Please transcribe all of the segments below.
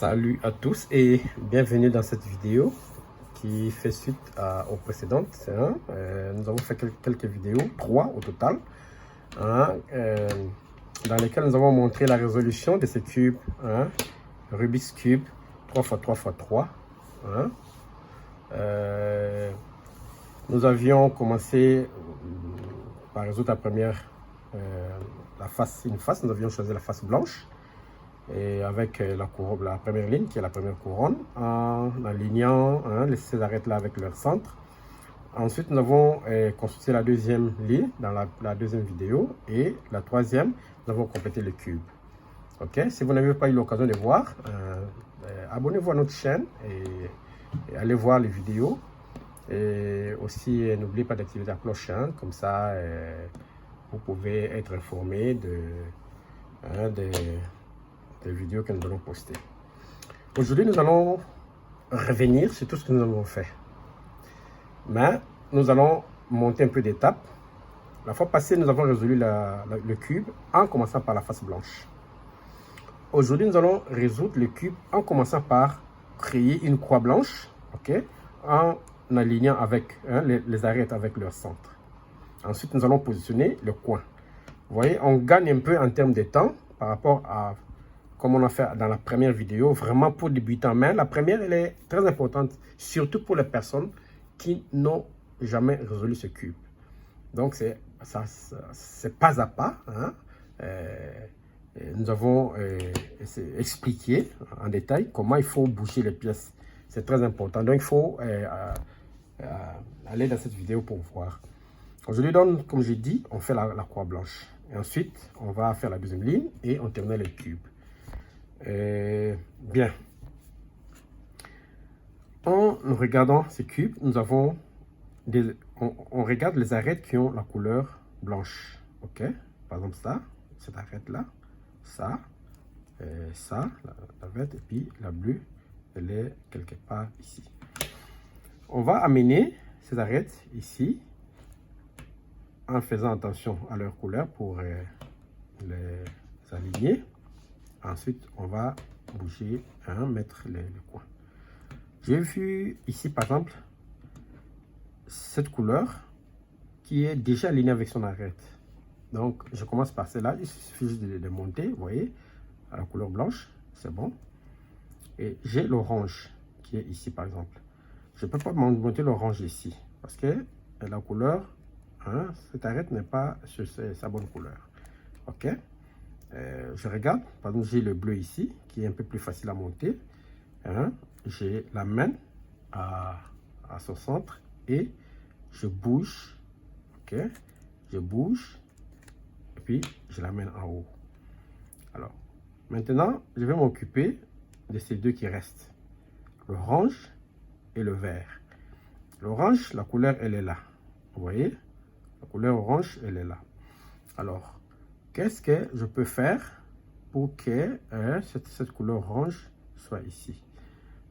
Salut à tous et bienvenue dans cette vidéo qui fait suite aux précédentes. Nous avons fait quelques vidéos, 3 au total, dans lesquelles nous avons montré la résolution de ces cubes, Rubik's Cube 3x3x3. Nous avions commencé par résoudre la première, une face. Nous avions choisi la face blanche. Et avec la première ligne qui est la première couronne, en alignant ces arêtes-là avec leur centre. Ensuite, nous avons construit la deuxième ligne dans la deuxième vidéo. Et la troisième, nous avons complété le cube. Ok, si vous n'avez pas eu l'occasion de voir, abonnez-vous à notre chaîne et allez voir les vidéos. Et aussi, n'oubliez pas d'activer la cloche, comme ça, vous pouvez être informé des vidéos que nous allons poster. Aujourd'hui, nous allons revenir sur tout ce que nous avons fait. Mais nous allons monter un peu d'étapes. La fois passée, nous avons résolu le cube en commençant par la face blanche. Aujourd'hui, nous allons résoudre le cube en commençant par créer une croix blanche, en alignant avec les arêtes avec leur centre. Ensuite, nous allons positionner le coin. Vous voyez, on gagne un peu en termes de temps par rapport à comme on a fait dans la première vidéo, vraiment pour débutants. Mais la première, elle est très importante, surtout pour les personnes qui n'ont jamais résolu ce cube. Donc, c'est pas à pas. Nous avons expliqué en détail comment il faut bouger les pièces. C'est très important. Donc, il faut aller dans cette vidéo pour voir. Aujourd'hui, donc, comme j'ai dit, on fait la croix blanche. Et ensuite, on va faire la deuxième ligne et on termine le cube. Bien. En regardant ces cubes, nous avons on regarde les arêtes qui ont la couleur blanche. Ok, par exemple ça, cette arête là, ça, la verte, et puis la bleue, elle est quelque part ici. On va amener ces arêtes ici en faisant attention à leur couleur pour les aligner. Ensuite, on va bouger, mettre le coin. J'ai vu ici, par exemple, cette couleur qui est déjà alignée avec son arête. Donc, je commence par celle-là. Il suffit juste de monter, vous voyez, à la couleur blanche, c'est bon. Et j'ai l'orange qui est ici, par exemple. Je ne peux pas monter l'orange ici parce que la couleur, cette arête n'est pas sur sa bonne couleur. Ok. Je regarde, par exemple, j'ai le bleu ici, qui est un peu plus facile à monter. Je l'amène à son centre et je bouge. Ok, je bouge et puis je l'amène en haut. Alors, maintenant, je vais m'occuper de ces deux qui restent, l'orange et le vert. L'orange, la couleur, elle est là. Vous voyez, la couleur orange, elle est là. Alors, qu'est-ce que je peux faire pour que cette couleur orange soit ici?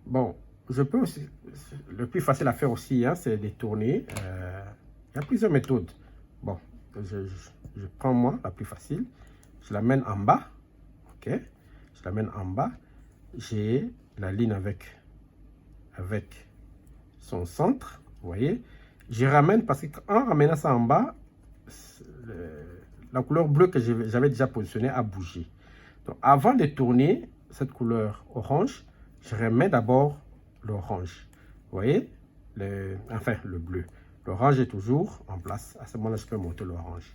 Bon, je peux aussi, le plus facile à faire aussi, c'est de tourner. Il y a plusieurs méthodes. Bon, je prends moi la plus facile. Je l'amène en bas. Ok, je l'amène en bas. J'ai la ligne avec son centre. Vous voyez, je ramène parce qu'en ramenant ça en bas, la couleur bleue que j'avais déjà positionnée a bougé. Donc, avant de tourner cette couleur orange, je remets d'abord l'orange. Vous voyez, le bleu. L'orange est toujours en place. À ce moment-là, je peux monter l'orange.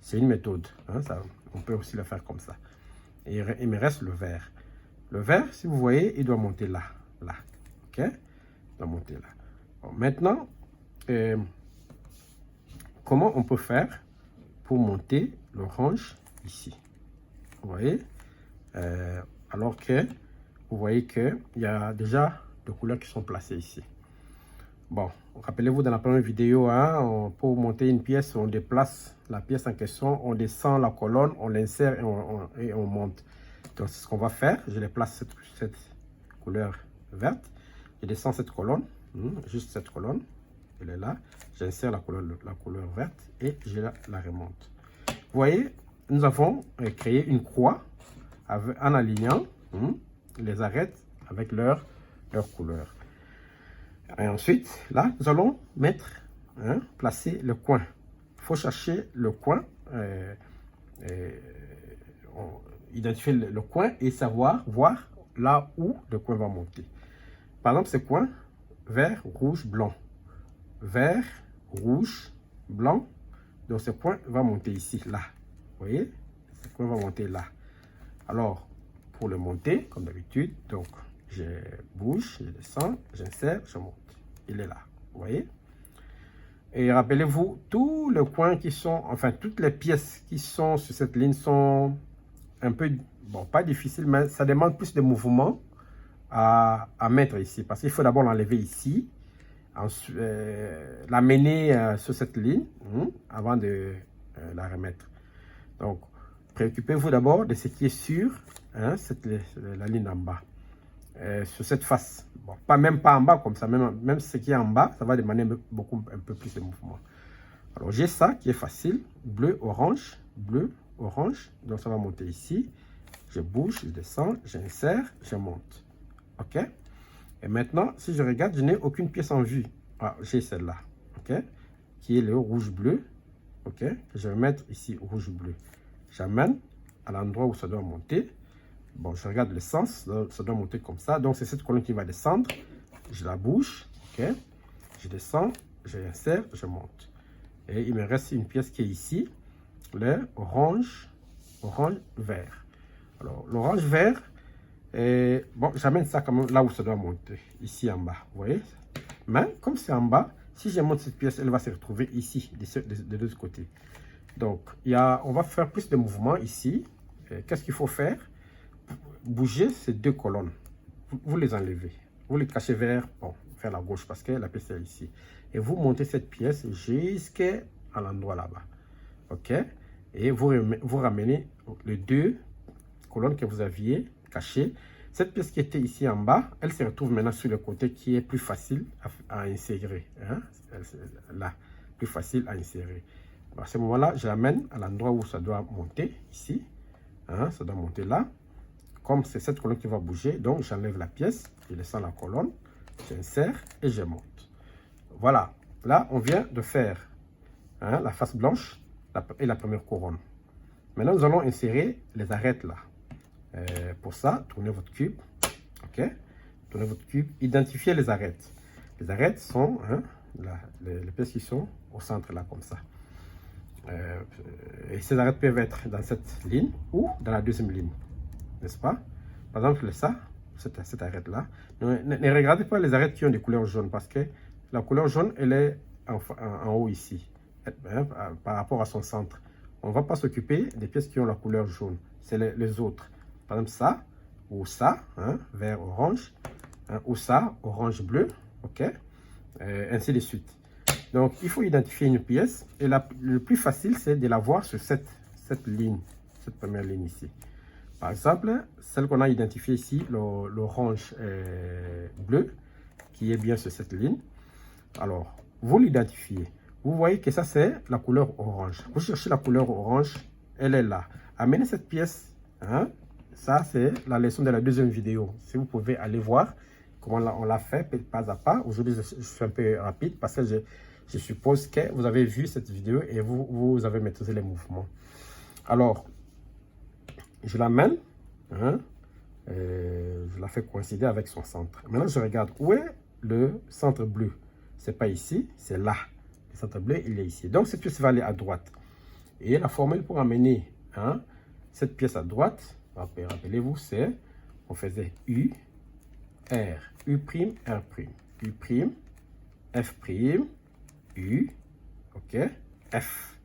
C'est une méthode. On peut aussi le faire comme ça. Et il me reste le vert. Le vert, si vous voyez, il doit monter là. Ok, il doit monter là. Bon, maintenant, comment on peut faire pour monter l'orange ici? Vous voyez, alors que vous voyez qu'il y a déjà des couleurs qui sont placées ici. Bon, rappelez-vous dans la première vidéo, pour monter une pièce, on déplace la pièce en question, on descend la colonne, on l'insère et on monte. Donc c'est ce qu'on va faire. Je déplace cette couleur verte, je descends cette colonne, juste cette colonne, elle est là, j'insère la couleur verte et je la remonte. Vous voyez, nous avons créé une croix en alignant les arêtes avec leur couleur. Et ensuite, là, nous allons mettre, placer le coin. Il faut chercher le coin, identifier le coin et savoir, voir là où le coin va monter. Par exemple, ce coin, vert, rouge, blanc. Vert, rouge, blanc. Donc, ce coin va monter ici, là. Vous voyez? Ce coin va monter là. Alors, pour le monter, comme d'habitude, donc, je bouge, je descends, j'insère, je monte. Il est là. Vous voyez? Et rappelez-vous, tous les coins qui sont, enfin, toutes les pièces qui sont sur cette ligne sont un peu, bon, pas difficiles, mais ça demande plus de mouvement à mettre ici. Parce qu'il faut d'abord l'enlever ici, l'amener sur cette ligne avant de la remettre. Donc, préoccupez-vous d'abord de ce qui est sur la ligne en bas. Sur cette face. Bon, même pas en bas comme ça, même ce qui est en bas, ça va demander un peu plus de mouvement. Alors, j'ai ça qui est facile. Bleu, orange, donc ça va monter ici. Je bouge, je descends, j'insère, je monte. OK? Et maintenant, si je regarde, je n'ai aucune pièce en vue. Ah, j'ai celle-là, OK? Qui est le rouge-bleu, OK? Je vais mettre ici rouge-bleu. J'amène à l'endroit où ça doit monter. Bon, je regarde le sens, ça doit monter comme ça. Donc, c'est cette colonne qui va descendre. Je la bouge, OK? Je descends, je insère, je monte. Et il me reste une pièce qui est ici, le orange-vert. Alors, l'orange-vert, bon, j'amène ça quand même là où ça doit monter, ici en bas, vous voyez? Mais comme c'est en bas, si je monte cette pièce, elle va se retrouver ici, de l'autre côté. Donc, on va faire plus de mouvements ici. Qu'est-ce qu'il faut faire? Bouger ces deux colonnes. Vous les enlevez. Vous les cachez vers la gauche parce que la pièce est ici. Et vous montez cette pièce jusqu'à l'endroit là-bas. OK? Et vous ramenez les deux colonnes que vous aviez cachées. Cette pièce qui était ici en bas, elle se retrouve maintenant sur le côté qui est plus facile à insérer. Là, plus facile à insérer. À ce moment-là, je l'amène à l'endroit où ça doit monter, ici. Ça doit monter là. Comme c'est cette colonne qui va bouger, donc j'enlève la pièce, je descends la colonne, j'insère et je monte. Voilà, là on vient de faire la face blanche et la première couronne. Maintenant nous allons insérer les arêtes là. Pour ça, tournez votre cube, ok? Tournez votre cube, identifiez les arêtes. Les arêtes sont les pièces qui sont au centre là comme ça. Et ces arêtes peuvent être dans cette ligne ou dans la deuxième ligne. N'est-ce pas? Par exemple, cette arête-là. Ne regardez pas les arêtes qui ont des couleurs jaunes parce que la couleur jaune, elle est en haut ici, par rapport à son centre. On ne va pas s'occuper des pièces qui ont la couleur jaune. C'est les autres. Par exemple, ça, ou ça, vert, orange, ou ça, orange, bleu, ok? Ainsi de suite. Donc, il faut identifier une pièce. Et le plus facile, c'est de la voir sur cette ligne, cette première ligne ici. Par exemple, celle qu'on a identifiée ici, l'orange bleu, qui est bien sur cette ligne. Alors, vous l'identifiez. Vous voyez que ça, c'est la couleur orange. Vous cherchez la couleur orange, elle est là. Amenez cette pièce. Ça, c'est la leçon de la deuxième vidéo. Si vous pouvez aller voir comment on l'a fait, pas à pas. Aujourd'hui, je suis un peu rapide parce que je suppose que vous avez vu cette vidéo et vous avez maîtrisé les mouvements. Alors, je l'amène, je la fais coïncider avec son centre. Maintenant, je regarde où est le centre bleu. C'est pas ici, c'est là. Le centre bleu, il est ici. Donc, cette pièce va aller à droite. Et la formule pour amener cette pièce à droite, rappelez-vous, c'est, on faisait U, R, U', R', U', F', U, ok, F.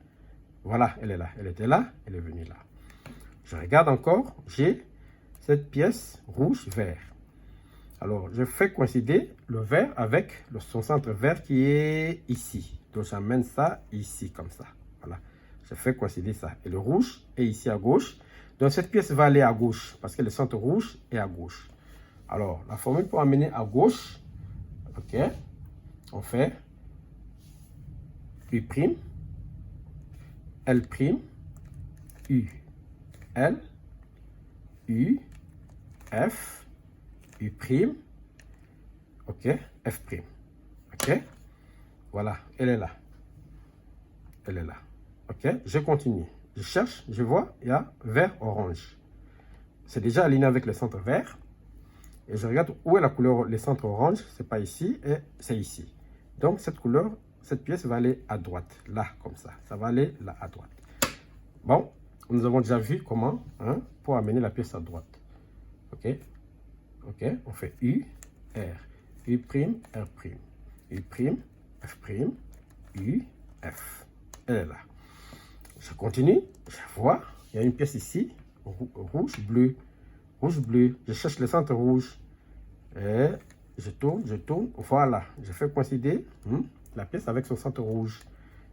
Voilà, elle est là. Elle était là, elle est venue là. Je regarde encore, j'ai cette pièce rouge-vert. Alors, je fais coïncider le vert avec son centre vert qui est ici. Donc, j'amène ça ici, comme ça. Voilà. Je fais coïncider ça. Et le rouge est ici à gauche. Donc, cette pièce va aller à gauche parce que le centre rouge est à gauche. Alors, la formule pour amener à gauche, ok, on fait U', L', U, L, U, F, U', ok, F', ok, voilà, elle est là, ok, je continue, je cherche, je vois, il y a vert, orange, c'est déjà aligné avec le centre vert, et je regarde où est la couleur, le centre orange, c'est pas ici, et c'est ici, donc cette couleur, cette pièce va aller à droite, là, comme ça va aller là, à droite. Bon, nous avons déjà vu comment, hein, pour amener la pièce à droite, ok, on fait U, R, U', R', U', F', U, F. Elle est là. Je continue, je vois, il y a une pièce ici, rouge, bleu, je cherche le centre rouge, et je tourne, voilà, je fais coïncider la pièce avec son centre rouge.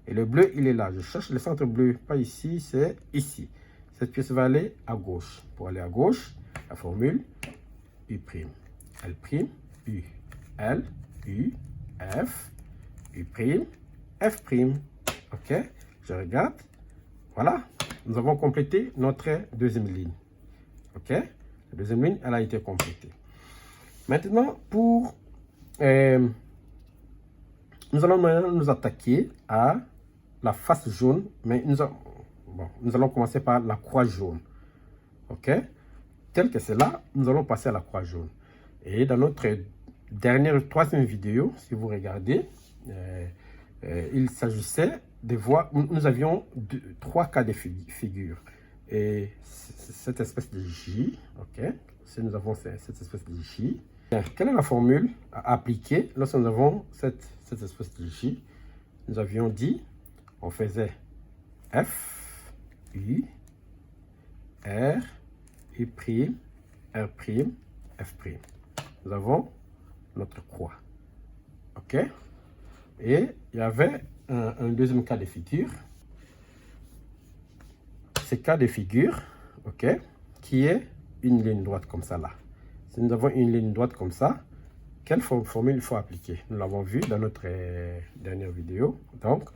Et le bleu, il est là, je cherche le centre bleu, pas ici, c'est ici. Cette pièce va aller à gauche. Pour aller à gauche, la formule U', L', U, L, U, F, U', F'. Ok, je regarde. Voilà, nous avons complété notre deuxième ligne. Ok, la deuxième ligne, elle a été complétée. Maintenant, pour... nous allons maintenant nous attaquer à la face jaune, mais nous allons commencer par la croix jaune. Ok, tel que c'est là, nous allons passer à la croix jaune. Et dans notre troisième vidéo, si vous regardez, il s'agissait de voir, nous avions trois cas de figure. Et cette espèce de J, ok, si nous avons cette espèce de J, quelle est la formule à appliquer lorsque nous avons cette espèce de J? Nous avions dit, on faisait F, U, R, U', R', F'. Nous avons notre croix. Ok? Et il y avait un deuxième cas de figure. Ce cas de figure, ok, qui est une ligne droite comme ça là. Si nous avons une ligne droite comme ça, quelle formule il faut appliquer? Nous l'avons vu dans notre dernière vidéo. Donc,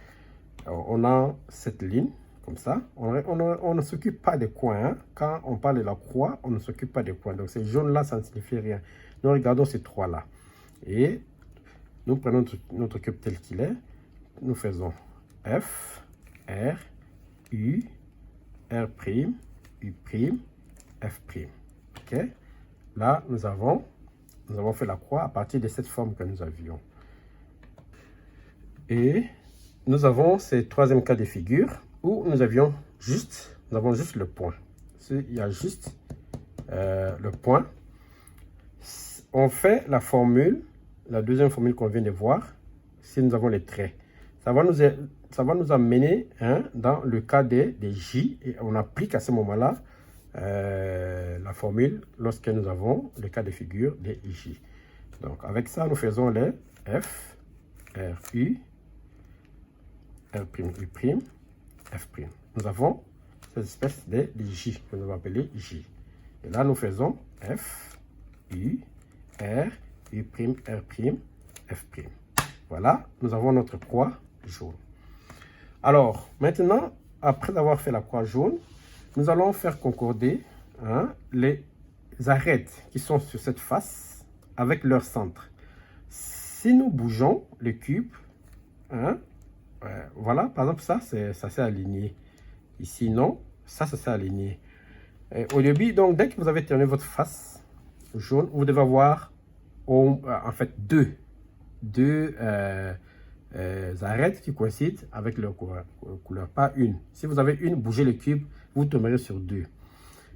on a cette ligne comme ça. On ne s'occupe pas des coins. Hein. Quand on parle de la croix, on ne s'occupe pas des coins. Donc, ces jaunes-là, ça ne signifie rien. Nous regardons ces trois-là. Et nous prenons notre cube tel qu'il est. Nous faisons F, R, U, R', U', F'. OK? Là, nous avons fait la croix à partir de cette forme que nous avions. Et nous avons ce troisième cas de figure où nous avons juste le point. Il y a juste le point. On fait la formule, la deuxième formule qu'on vient de voir, si nous avons les traits. Ça va nous amener dans le cas des J et on applique à ce moment-là la formule lorsque nous avons le cas de figure des J. Donc avec ça, nous faisons les F, R, U, R', U', F'. Nous avons cette espèce de J que nous allons appeler J. Et là, nous faisons F, U, R, U', R', F'. Voilà, nous avons notre croix jaune. Alors, maintenant, après avoir fait la croix jaune, nous allons faire concorder les arêtes qui sont sur cette face avec leur centre. Si nous bougeons le cube, voilà, par exemple, ça s'est aligné. Ici, non, ça s'est aligné. Au début, donc, dès que vous avez terminé votre face jaune, vous devez avoir en fait deux arêtes qui coïncident avec leur couleur, pas une. Si vous avez une, bougez le cube, vous tomberez sur deux.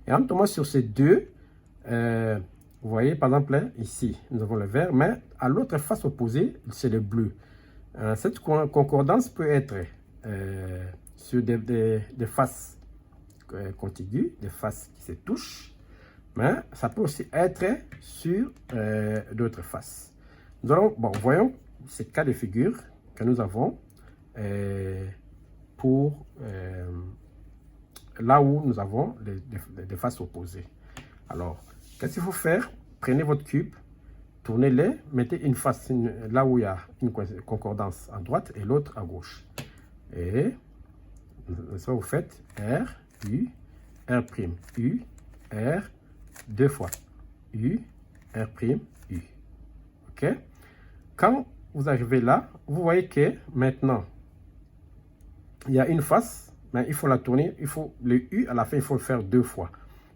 Et en tombant sur ces deux, vous voyez, par exemple, là, ici, nous avons le vert, mais à l'autre face opposée, c'est le bleu. Cette concordance peut être sur des faces contiguës, des faces qui se touchent, mais ça peut aussi être sur d'autres faces. Nous allons, voyons ces cas de figure que nous avons pour là où nous avons des faces opposées. Alors, qu'est-ce qu'il faut faire? Prenez votre cube, tournez-les, mettez une face là où il y a une concordance à droite et l'autre à gauche. Et ça, vous faites R, U, R', U, R, deux fois, U, R', U. OK? Quand vous arrivez là, vous voyez que maintenant, il y a une face, mais il faut la tourner, il faut le U à la fin, il faut le faire 2 fois.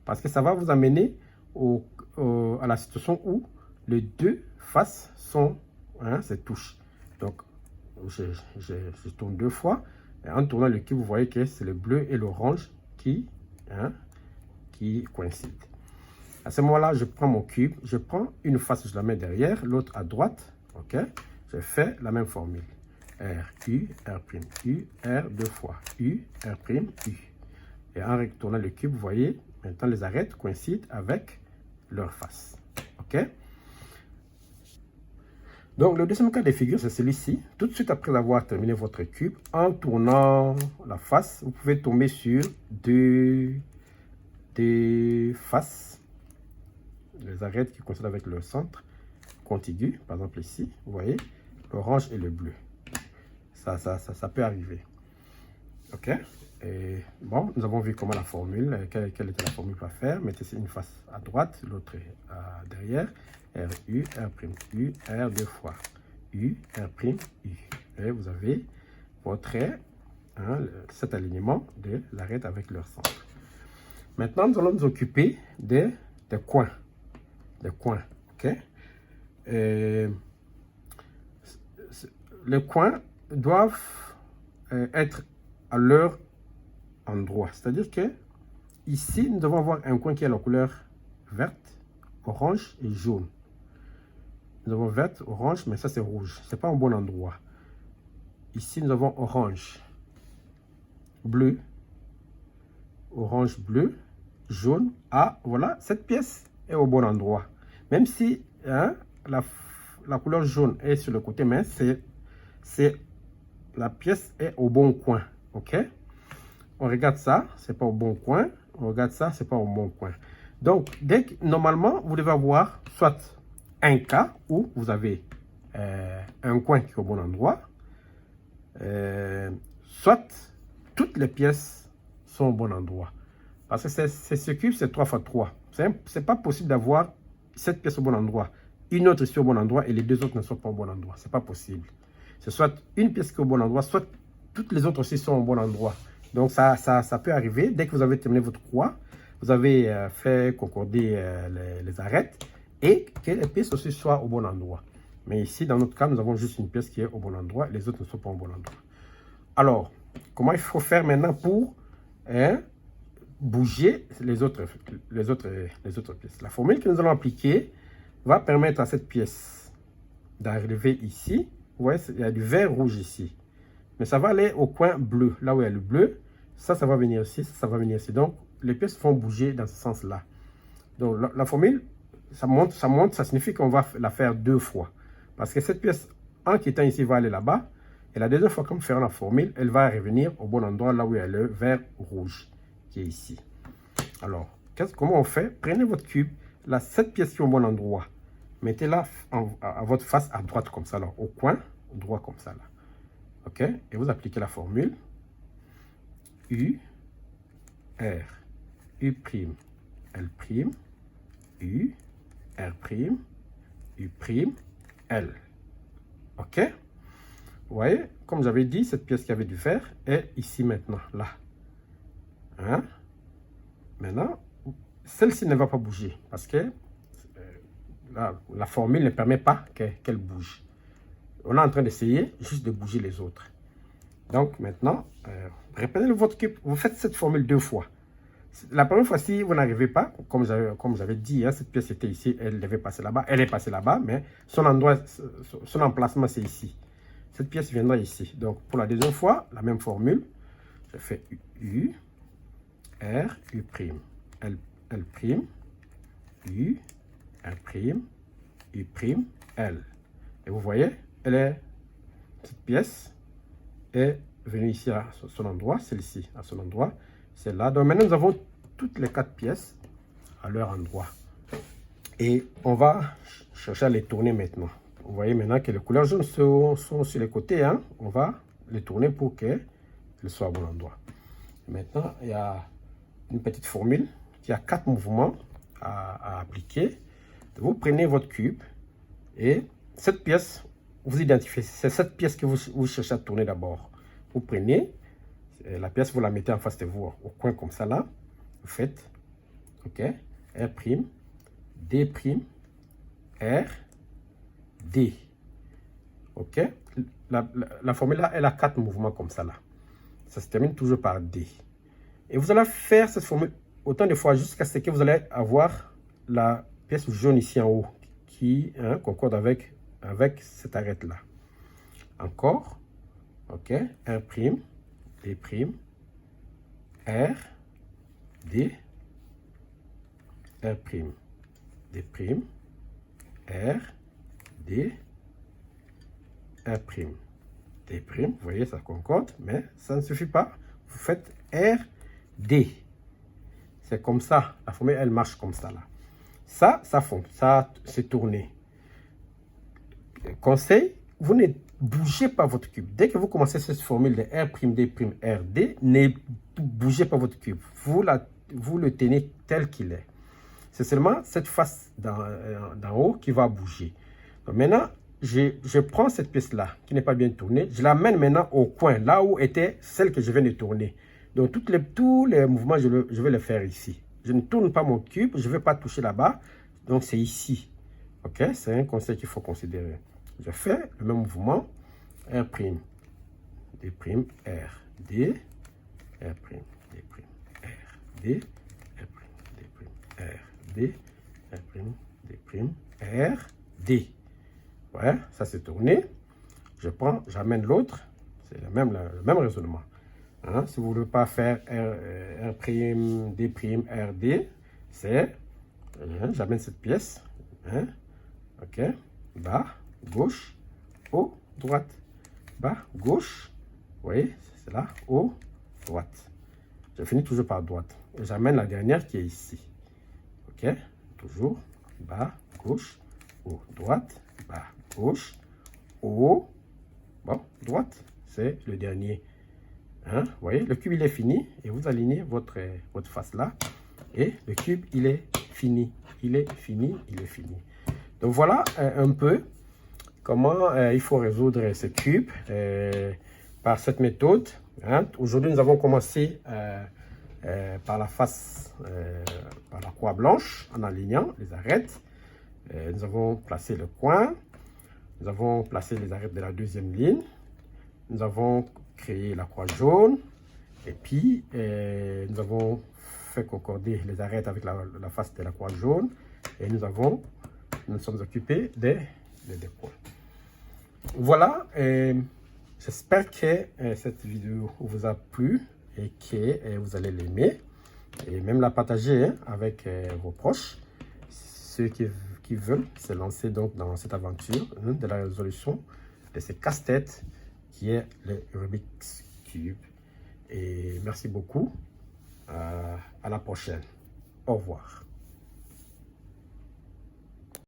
Parce que ça va vous amener à la situation où les 2 faces sont, ces touches. Donc, je tourne 2 fois. Et en tournant le cube, vous voyez que c'est le bleu et l'orange qui coïncident. À ce moment-là, je prends mon cube, je prends une face, je la mets derrière, l'autre à droite. OK? Je fais la même formule. R, U, R', U, R 2 fois. U, R', U. Et en retournant le cube, vous voyez, maintenant les arêtes coïncident avec leur face. OK? Donc, le deuxième cas de figure, c'est celui-ci. Tout de suite après avoir terminé votre cube, en tournant la face, vous pouvez tomber sur deux faces. Les arêtes qui coïncident avec leur centre contigu. Par exemple ici, vous voyez, l'orange et le bleu. Ça peut arriver. OK? Et bon, nous avons vu comment la formule, quelle était la formule à faire. Mettez une face à droite, l'autre derrière. R, U, R', U, R 2 fois. U, R', U. Et vous avez votre cet alignement de l'arête avec leur centre. Maintenant, nous allons nous occuper des coins. Des coins. OK? Les coins doivent être à leur endroit. C'est-à-dire que ici, nous devons avoir un coin qui a la couleur verte, orange et jaune. Nous avons verte, orange, mais ça c'est rouge. Ce n'est pas un bon endroit. Ici, nous avons orange, bleu, orange, bleu, jaune. Ah, voilà, cette pièce est au bon endroit. Même si la couleur jaune est sur le côté, mais la pièce est au bon coin. OK? On regarde ça, c'est pas au bon coin. On regarde ça, c'est pas au bon coin. Donc, normalement, vous devez avoir soit un cas où vous avez un coin qui est au bon endroit, soit toutes les pièces sont au bon endroit. Parce que ce cube, c'est 3 x 3. C'est pas possible d'avoir cette pièce au bon endroit, une autre ici au bon endroit et les deux autres ne sont pas au bon endroit. C'est pas possible. C'est soit une pièce qui est au bon endroit, soit toutes les autres aussi sont au bon endroit. Donc, ça peut arriver. Dès que vous avez terminé votre croix, vous avez fait concorder les arêtes et que les pièces aussi soient au bon endroit. Mais ici, dans notre cas, nous avons juste une pièce qui est au bon endroit. Les autres ne sont pas au bon endroit. Alors, comment il faut faire maintenant pour bouger les autres pièces? La formule que nous allons appliquer va permettre à cette pièce d'arriver ici. Vous voyez, il y a du vert rouge ici. Mais ça va aller au coin bleu, là où il y a le bleu. Ça va venir ici, ça va venir ici. Donc, les pièces vont bouger dans ce sens-là. Donc, la formule, ça monte, ça signifie qu'on va la faire 2 fois. Parce que cette pièce, en quittant ici, va aller là-bas. Et la deuxième fois qu'on fait la formule, elle va revenir au bon endroit, là où il y a le vert rouge, qui est ici. Alors, comment on fait? Prenez votre cube, là, cette pièce qui est au bon endroit. Mettez-la à votre face à droite, comme ça, là, au coin, droit, comme ça, là. OK? Et vous appliquez la formule. U, R, U', L', U, R', U', L. OK? Vous voyez, comme j'avais dit, cette pièce qui avait du vert est ici maintenant, là. Maintenant, celle-ci ne va pas bouger parce que la formule ne permet pas qu'elle bouge. On est en train d'essayer juste de bouger les autres. Donc maintenant, répétez votre cube. Vous faites cette formule 2 fois. La première fois, si vous n'arrivez pas, comme j'avais dit, cette pièce était ici, elle devait passer là-bas. Elle est passée là-bas, mais son emplacement, c'est ici. Cette pièce viendra ici. Donc, pour la deuxième fois, la même formule. Je fais U, R, U', L', U, R', U', L. Et vous voyez, cette pièce est venue ici à son endroit, celle-ci à son endroit, celle-là. Donc maintenant, nous avons toutes les 4 pièces à leur endroit. Et on va chercher à les tourner maintenant. Vous voyez maintenant que les couleurs jaunes sont sur les côtés. On va les tourner pour qu'elles soient au bon endroit. Maintenant, il y a une petite formule qui a 4 mouvements à appliquer. Vous prenez votre cube et cette pièce, vous identifiez, c'est cette pièce que vous cherchez à tourner d'abord. Vous prenez la pièce, vous la mettez en face de vous, au coin comme ça là. Vous faites, ok, R', D', R, D. Ok, la formule là, elle a 4 mouvements comme ça là. Ça se termine toujours par D. Et vous allez faire cette formule autant de fois jusqu'à ce que vous allez avoir la pièce jaune ici en haut qui concorde avec cette arête là. Encore, ok, R', D', R, D, R', D', R, D, R', D'. Vous voyez, ça concorde, mais ça ne suffit pas. Vous faites R, D. C'est comme ça. La formule, elle marche comme ça là. Ça c'est tourné. Conseil, vous ne bougez pas votre cube. Dès que vous commencez cette formule de R', D', R, D, ne bougez pas votre cube. Vous le tenez tel qu'il est. C'est seulement cette face d'en haut qui va bouger. Donc maintenant, je prends cette pièce-là qui n'est pas bien tournée. Je l'amène maintenant au coin, là où était celle que je viens de tourner. Donc tous les mouvements, je vais les faire ici. Je ne tourne pas mon cube, je ne vais pas toucher là-bas. Donc c'est ici. Ok, c'est un conseil qu'il faut considérer. Je fais le même mouvement. R', D', R, D, R', D', R, D, R', D', R', D', R, D. Ouais, ça c'est tourné. Je prends, j'amène l'autre. C'est le même raisonnement. Hein? Si vous ne voulez pas faire R', D', R, D, c'est j'amène cette pièce. Hein? Ok, bas, gauche, haut, droite. Bas, gauche. Vous voyez, c'est là, haut, droite. Je finis toujours par droite. Et j'amène la dernière qui est ici. Ok, toujours bas, gauche, haut, droite, bas, gauche, haut, bon, droite, c'est le dernier. Hein? Vous voyez, le cube il est fini et vous alignez votre face là et le cube il est fini. Il est fini, il est fini. Donc voilà un peu comment il faut résoudre ce cube par cette méthode. Hein? Aujourd'hui, nous avons commencé par la face, par la croix blanche en alignant les arêtes. Nous avons placé le coin. Nous avons placé les arêtes de la deuxième ligne. Nous avons créé la croix jaune. Et puis, nous avons fait concorder les arêtes avec la face de la croix jaune. Et nous sommes occupés des coins. Voilà, j'espère que cette vidéo vous a plu et que vous allez l'aimer. Et même la partager avec vos proches, ceux qui veulent se lancer donc dans cette aventure de la résolution de ces casse-têtes qui est le Rubik's Cube. Et merci beaucoup. À la prochaine. Au revoir.